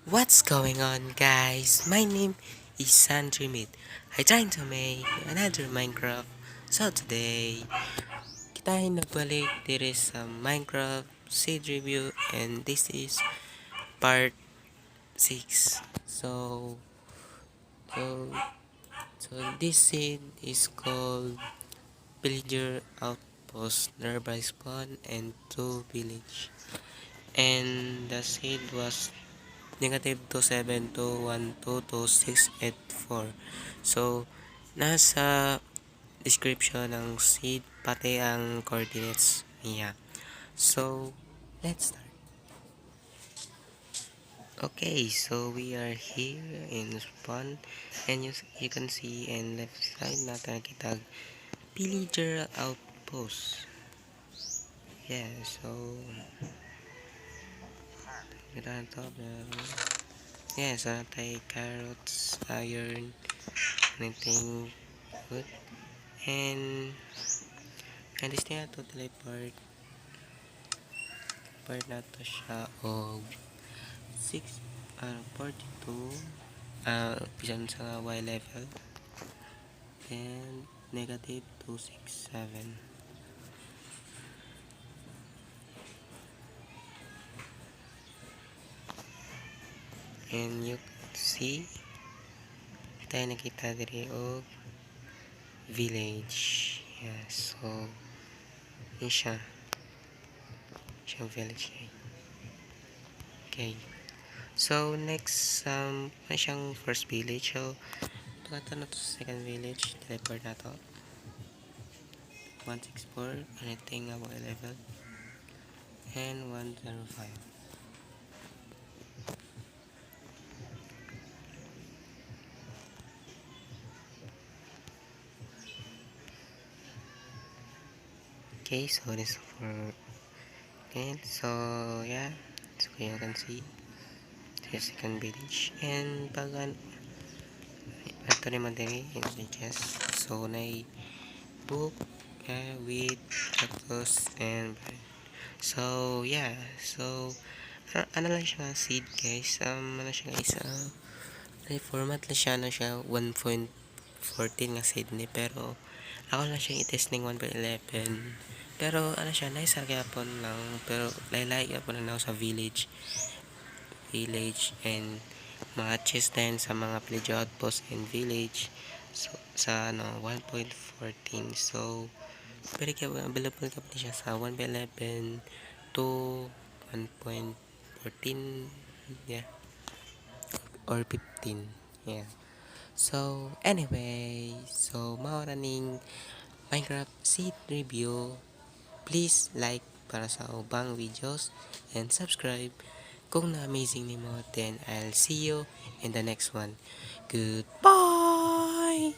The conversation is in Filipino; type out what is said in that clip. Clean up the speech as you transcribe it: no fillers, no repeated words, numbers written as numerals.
What's going on, guys? My name is Sandrimit. I trying to make another Minecraft. So today, kita ay nagbalik diri sa Minecraft seed review, and this is part 6. So, so this seed is called Villager Outpost, nearby spawn and 2 village. And the seed was -2721226884. So, nasa description ng seed pati ang coordinates niya. So, let's start. Okay, so we are here in spawn, and you can see in left side natin nakita villager outpost. Yeah, so kita to. Yeah, so natay carrots, iron, anything good. And this na to part na to siya og 42 bisan sa Y level and -267. And you can see tayo nakita diri og village. Yeah, so yun siyang village na yun. Okay, so next may siyang first village. So ito na to sa second village, teleport na to 164, anything about level, and 105. Okay, so this for and so yeah, so you can see the second village. And pag ito naman din in villages, so na book with cactus and so yeah, so ano lang siya seed, guys. Ano siya, guys, format lang siya, ano siya 1.14 nga seed ni, pero ako lang siya i-test ng 1.11. Pero ano siya, nice kaya po lang, pero laylay po na ako sa village and mga chest din sa mga village outpost and village, so sa 1.14. So pero available ka pa siya sa 1.11 to 1.14, yeah, or 15, yeah. So anyway, so mao ning Minecraft seed review. Please like para sa ubang videos and subscribe kung na-amazing nimo. Then I'll see you in the next one. Goodbye!